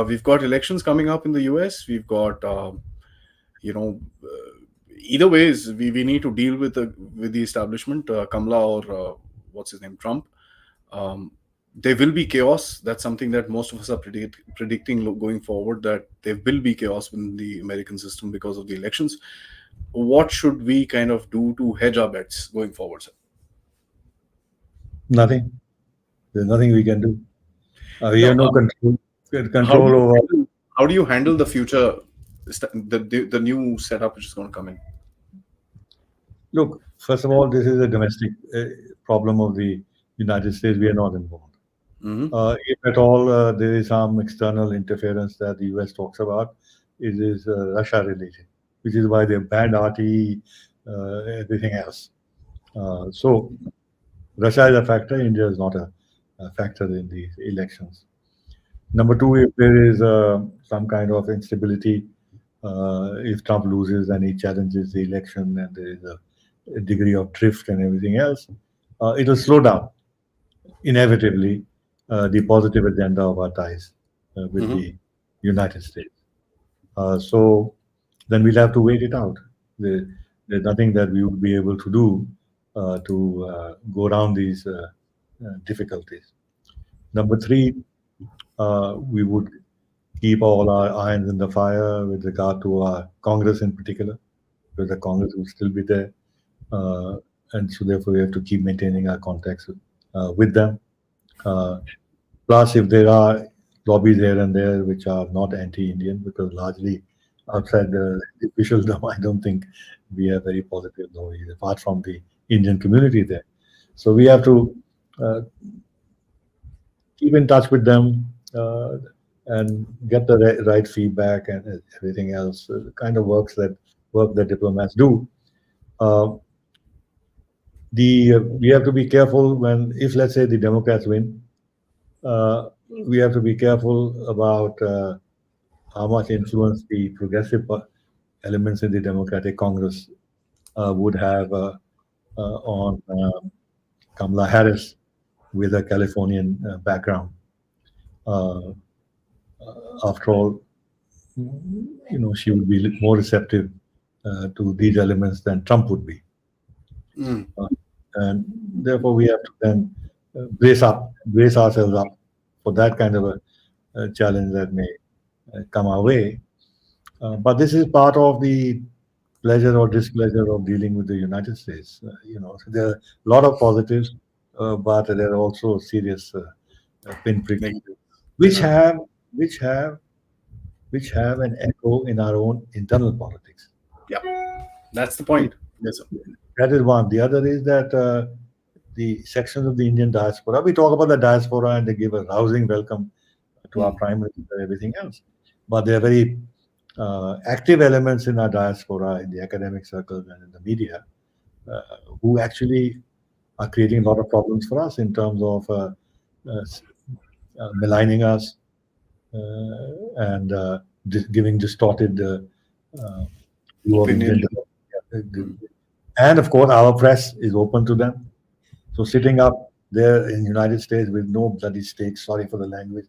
we've got elections coming up in the US. We've got you know. Either ways, we need to deal with the establishment, Kamala or what's his name, Trump. Um, there will be chaos. That's something that most of us are predicting going forward, that there will be chaos in the American system because of the elections. What should we kind of do to hedge our bets going forward, sir? Nothing. There's nothing we can do. We No, have no control how do control you over. how do you handle the future, the new setup which is going to come in? Look, first of all, this is a domestic problem of the United States. We are not involved. Hmm. If at all there is some external interference that the US talks about, it is Russia related, which is why they banned RT, everything else. So Russia is a factor. India is not a factor in these elections. Number two, if there is some kind of instability, if Trump loses and he challenges the election and there is a degree of drift and everything else, it will slow down inevitably the positive agenda of our ties with Hmm. the United States. So then we'll have to wait it out. There's nothing that we would be able to do to go around these difficulties. Number three, we would keep all our irons in the fire with regard to our Congress in particular, because the Congress will still be there. Uh, and so therefore we have to keep maintaining our contacts with them. Uh, Plus, if there are lobbies here and there which are not anti-Indian, because largely outside the officialdom, I don't think we have very positive lobbies apart from the Indian community there. So we have to uh, keep in touch with them and get the right feedback and everything else. The kind of work that diplomats do. Uh, the We have to be careful when, if let's say the Democrats win, we have to be careful about how much influence the progressive elements in the Democratic Congress would have on Kamala Harris with a Californian background. Uh, After all, she would be more receptive to these elements than Trump would be. Mm. And therefore, we have to then brace ourselves up for that kind of a challenge that may come our way. But this is part of the pleasure or displeasure of dealing with the United States. So there are a lot of positives, but there are also serious pinpricks, Negative. which Yeah. have which have which have an echo in our own internal politics. Yeah. That's the point. Yes, sir. That is one. The other is that the sections of the Indian diaspora. We talk about the diaspora and they give a rousing welcome to our Mm. prime minister and everything else, but there are very active elements in our diaspora, in the academic circles and in the media, uh, who actually are creating a lot of problems for us in terms of maligning us and giving distorted uh, view of Opinion. Indian Mm. democracy. And of course, our press is open to them. So sitting up there in the United States with no bloody stake, sorry for the language,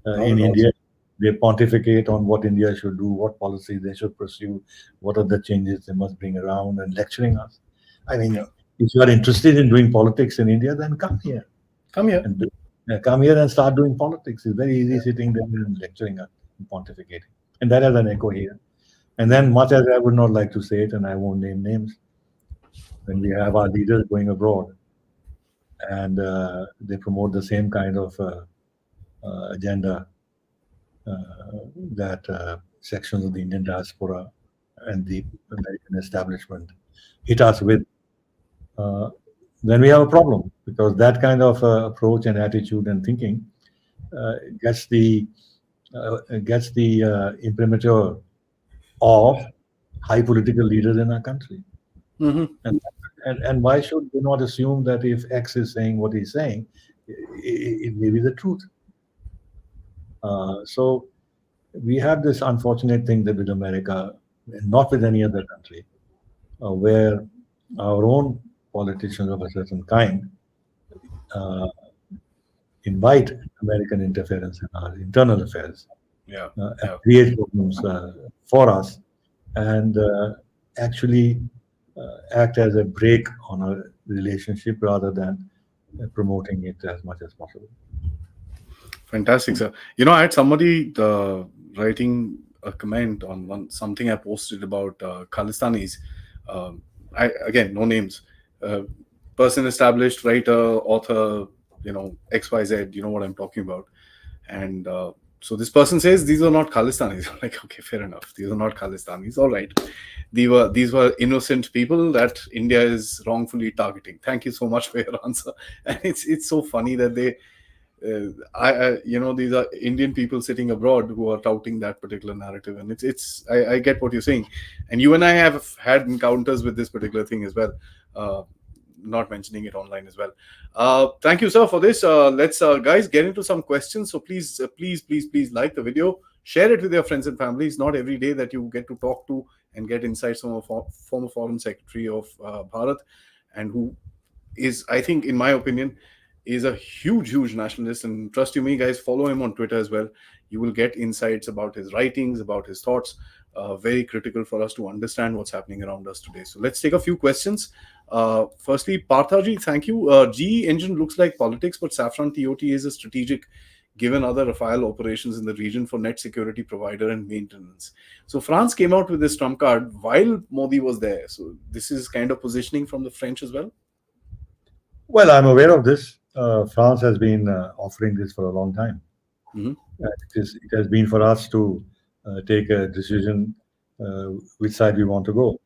Not in at all. India, they pontificate on what India should do, what policies they should pursue, what are the changes they must bring around, and lecturing us. I mean, Yeah. if you are interested in doing politics in India, then come here Come here. and come here and start doing politics. It's very easy sitting there and lecturing us and pontificating, and that has an echo here. And then, much as I would not like to say it, and I won't name names, when we have our leaders going abroad and they promote the same kind of agenda that sections of the Indian diaspora and the American establishment hit us with, uh, then we have a problem because that kind of approach and attitude and thinking uh, gets the imprimatur of high political leaders in our country. Hmm. And, and why should we not assume that if X is saying what he's saying, it may be the truth? So we have this unfortunate thing that with America, and not with any other country, where our own politicians of a certain kind uh, invite American interference in our internal affairs Yeah, and yeah. create problems for us, and actually act as a brake on our relationship rather than promoting it as much as possible. Fantastic, sir. I had somebody writing a comment on something I posted about Khalistanis. Um, again, no names. Uh, Person established, writer, author, XYZ. You know what I'm talking about. And so this person says these are not Khalistanis. I'm like, okay, fair enough. These are not Khalistanis. All right. These were innocent people that India is wrongfully targeting. Thank you so much for your answer. And it's so funny that these are Indian people sitting abroad who are touting that particular narrative, and I get what you're saying, and you and I have had encounters with this particular thing as well. Uh, Not mentioning it online as well. Thank you, sir, for this. Let's guys get into some questions. So please, please like the video, share it with your friends and families. Not every day that you get to talk to and get insights from a former foreign secretary of Bharat, and who is, I think, in my opinion, is a huge nationalist. And trust you me, guys, follow him on Twitter as well. You will get insights about his writings, about his thoughts. Very critical for us to understand what's happening around us today. So let's take a few questions. Firstly, Parthaji, thank you. GE engine looks like politics, but Saffron TOT is a strategic, given other Rafale operations in the region for net security provider and maintenance. So France came out with this trump card while Modi was there. So this is kind of positioning from the French as well. Well, I'm aware of this. France has been offering this for a long time. Hmm. It has been for us to take a decision which side we want to go.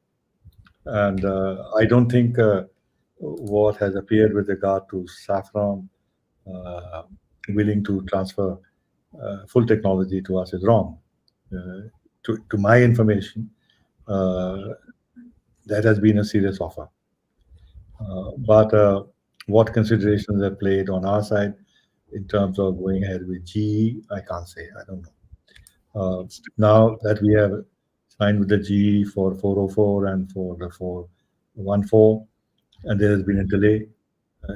And I don't think what has appeared with regard to Saffron uh, willing to transfer full technology to us is wrong. To my information, uh, that has been a serious offer. But what considerations are played on our side in terms of going ahead with GE, I can't say. I don't know. Now that we have signed with the GE for 404 and for the 414, and there has been a delay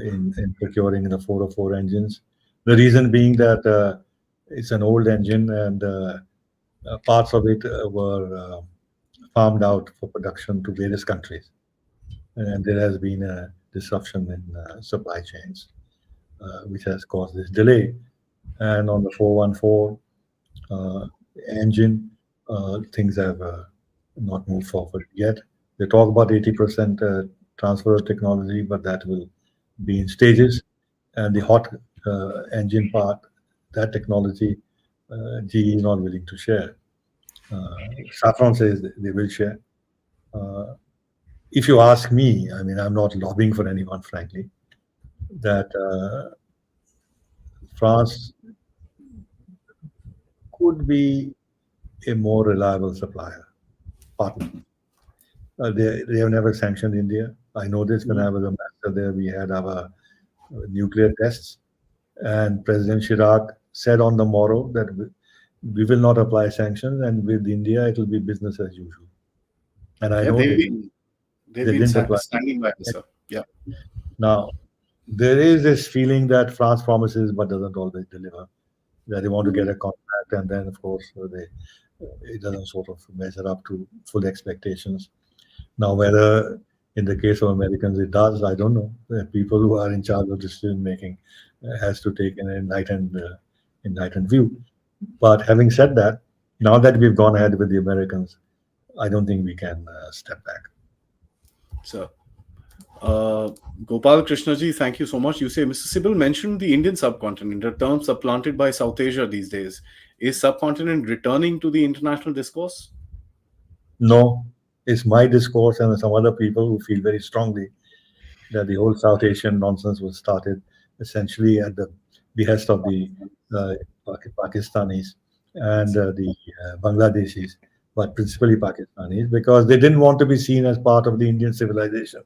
in procuring the 404 engines. The reason being that it's an old engine and parts of it were farmed out for production to various countries. And there has been a disruption in supply chains, which has caused this delay. And on the 414 engine, things have not moved forward yet. They talk about 80% transfer of technology, but that will be in stages. And the hot engine part, that technology, GE is not willing to share. Saffron says they will share. Uh, if you ask me, I mean, I'm not lobbying for anyone, frankly, that France could be a more reliable supplier partner. They have never sanctioned India. I know this when I was a master there, we had our nuclear tests, and President Chirac said on the morrow that we will not apply sanctions, and with India, it will be business as usual. And I Yeah, know they've they been didn't apply. standing by this, sir. Yeah. Now, there is this feeling that France promises but doesn't always deliver. That they want to get a contract, and then, of course, it doesn't sort of measure up to full expectations. Now, whether in the case of Americans it does, I don't know. The people who are in charge of decision making has to take an enlightened view. But having said that, now that we've gone ahead with the Americans, I don't think we can step back. So, Gopal Krishnaji, thank you so much. You say Mr. Sibal mentioned the Indian subcontinent, a term supplanted by South Asia these days. Is subcontinent returning to the international discourse? No, it's my discourse and some other people who feel very strongly that the whole South Asian nonsense was started essentially at the behest of the uh, Pakistanis and the Bangladeshis but principally Pakistanis, because they didn't want to be seen as part of the Indian civilization.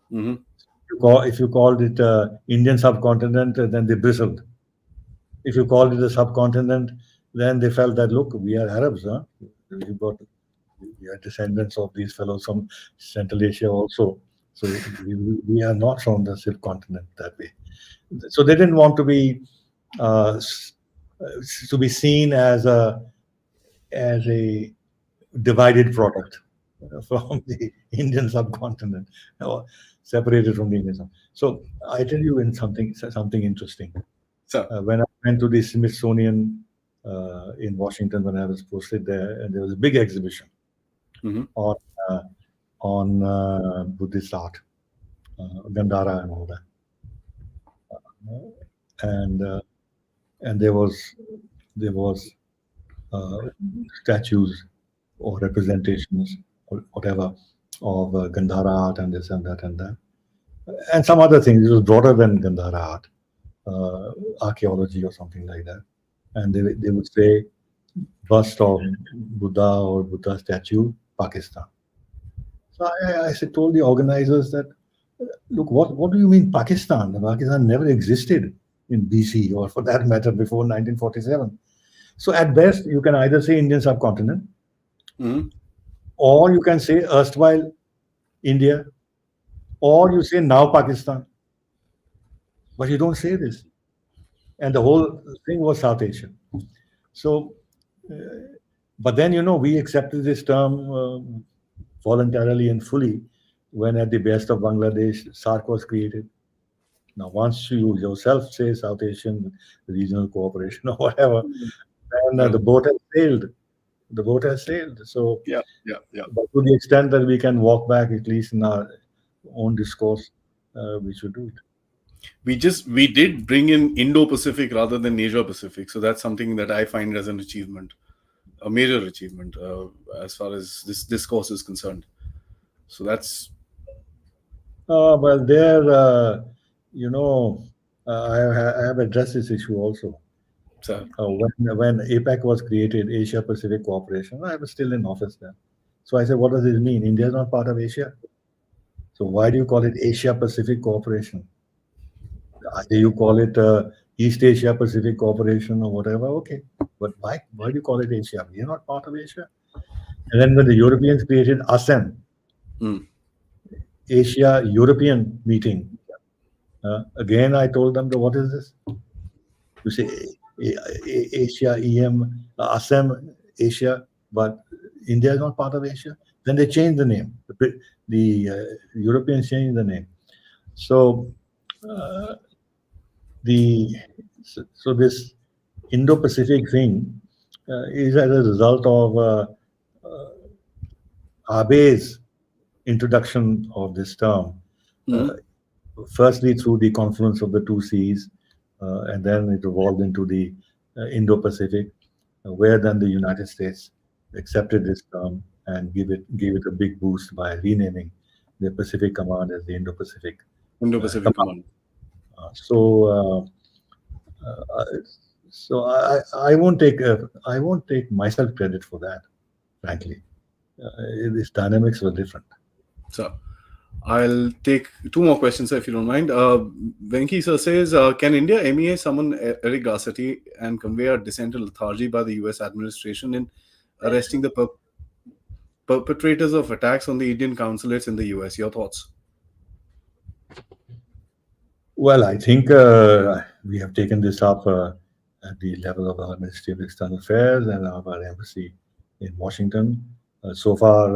Hmm. If you called it Indian subcontinent, then they bristled. If you called it a subcontinent, then they felt that, look, we are Arabs, huh? We've got, we are descendants of these fellows from Central Asia also. So we are not from the subcontinent that way. So they didn't want uh, s- to be seen as a divided product from the Indian subcontinent, or separated from the Indian. So I tell you in something interesting. So, When I went to the Smithsonian in Washington, when I was posted there, and there was a big exhibition hmm, on uh, Buddhist art, Gandhara and all that, and uh, and there was uh, statues or representations or whatever of Gandhara art and this and that and that, and some other things. It was broader than Gandhara art, uh, archaeology or something like that. And they would say bust of Buddha or Buddha statue, Pakistan. So I said, told the organizers that, look, what do you mean Pakistan? Pakistan never existed in BC, or for that matter before 1947. So at best, you can either say Indian subcontinent, hmm, or you can say erstwhile India, or you say now Pakistan. But you don't say this. And the whole thing was South Asia. So, uh, but then, we accepted this term voluntarily and fully when at the best of Bangladesh, SARC was created. Now, once you yourself say South Asian regional cooperation or whatever, then yeah, the boat has sailed. The boat has sailed. So, yeah, yeah, yeah. but to the extent that we can walk back, at least in our own discourse, we should do it. We did bring in Indo-Pacific rather than Asia-Pacific, so that's something that I find as an achievement, a major achievement, as far as this discourse is concerned. So that's Well, there, you know, I have addressed this issue also. so, When APEC was created, Asia Pacific Cooperation, I was still in office then. So I said, what does this mean? India is not part of Asia. So why do you call it Asia Pacific Cooperation? Either you call it East Asia Pacific Cooperation or whatever, okay. But why do you call it Asia? We are not part of Asia. And then when the Europeans created ASEM, mm, Asia European meeting, again I told them, what is this? You say Asia, EM, ASEM, Asia, but India is not part of Asia. Then they changed the name. The Europeans changed the name. So uh, the so this Indo-Pacific thing is as a result of Abe's introduction of this term. Uh, mm, Firstly, through the confluence of the two seas, and then it evolved into the Indo-Pacific, where then the United States accepted this term and gave it a big boost by renaming the Pacific Command as the Indo-Pacific Indo-Pacific Command. Command. Uh, so, uh, so I won't take myself credit for that. Frankly, these dynamics were different. So I'll take two more questions, sir, if you don't mind. Venki sir says, can India MEA summon Eric Garcetti and convey a dissent to lethargy by the US administration in arresting the perpetrators of attacks on the Indian consulates in the US? Your thoughts? Well, I think we have taken this up at the level of our Ministry of External Affairs and of our embassy in Washington. So far,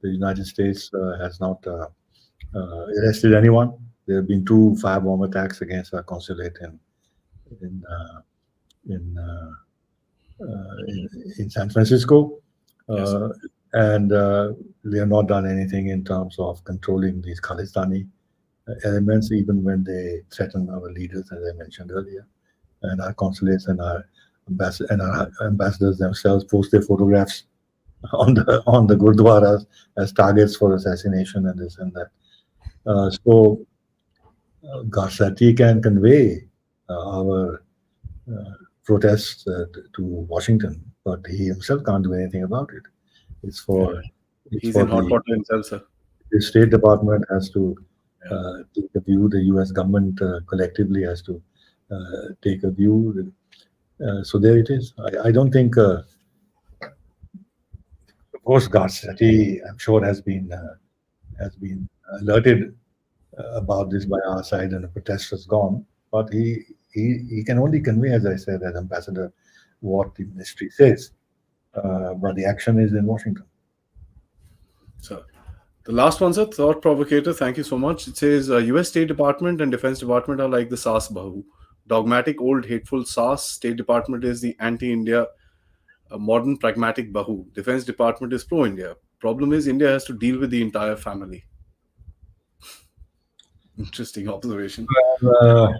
the United States has not arrested anyone. There have been two firebomb attacks against our consulate in uh, in, uh, in San Francisco, Yes. uh, and we have not done anything in terms of controlling these Khalistani elements, even when they threaten our leaders, as I mentioned earlier. And our consulates and our ambassadors themselves post their photographs on the gurdwaras as targets for assassination and this and that. Garsati can convey our protests to Washington, but he himself can't do anything about it. It's Yeah. for it's He's in for hot water himself, sir. the State Department has to Yeah. take a view. The U.S. government collectively has to take a view. So there it is. I don't think, of course, Garcetti, I'm sure, has been alerted about this by our side, and the protest has gone. But he can only convey, as I said, as ambassador, what the ministry says. But the action is in Washington. So the last one, sir, thought provocator. Thank you so much. It says U.S. State Department and Defense Department are like the SAS Bahu. Dogmatic, old, hateful SAS. State Department is the anti-India, modern, pragmatic Bahu. Defense Department is pro-India. Problem is India has to deal with the entire family. Interesting observation. Uh,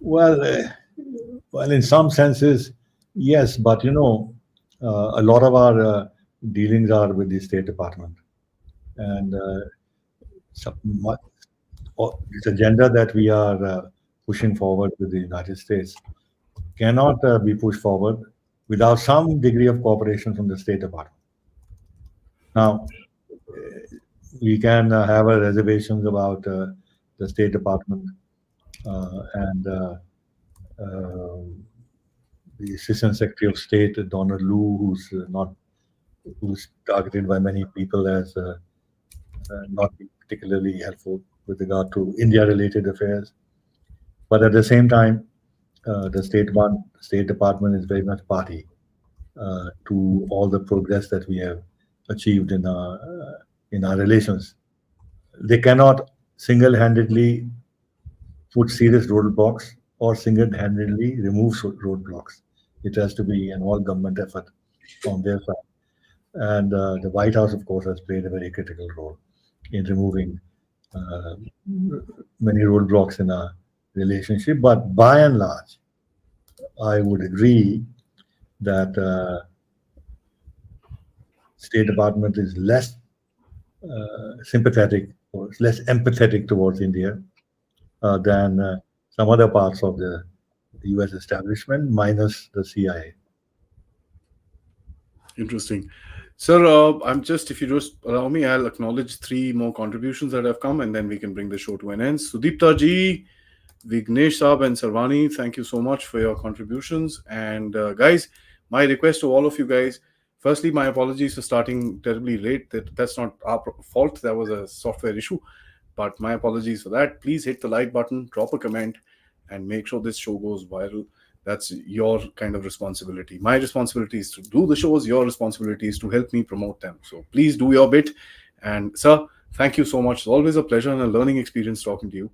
well, well, in some senses, yes, but a lot of our dealings are with the State Department, and this agenda that we are pushing forward with the United States cannot be pushed forward without some degree of cooperation from the State Department. Now, we can have our reservations about the State Department and the Assistant Secretary of State, Donald Lu, who's targeted by many people as not being particularly helpful with regard to India-related affairs. But at the same time, the State Department is very much party to all the progress that we have achieved in our relations. They cannot single-handedly put serious roadblocks or single-handedly remove roadblocks. It has to be an all-government effort on their side. And the White House, of course, has played a very critical role in removing many roadblocks in our relationship. But by and large, I would agree that State Department is less sympathetic or less empathetic towards India than some other parts of the U.S. establishment, minus the CIA. Interesting. Sir, if you just allow me, I'll acknowledge three more contributions that have come and then we can bring the show to an end. Sudipta ji, Vignesh Saab, and Sarvani, thank you so much for your contributions. And guys, my request to all of you guys, firstly, my apologies for starting terribly late. That's not our fault. That was a software issue. But my apologies for that. Please hit the like button, drop a comment, and make sure this show goes viral. That's your kind of responsibility. My responsibility is to do the shows. Your responsibility is to help me promote them. So please do your bit. And sir, thank you so much. It's always a pleasure and a learning experience talking to you.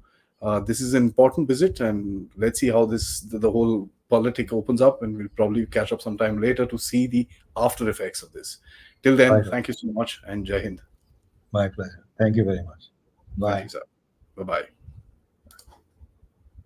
This is an important visit, and let's see how the whole politic opens up, and we'll probably catch up sometime later to see the after effects of this. Till then, thank you so much, and Jai Hind. My pleasure. Thank you very much. Thank Bye. you, sir. Bye-bye.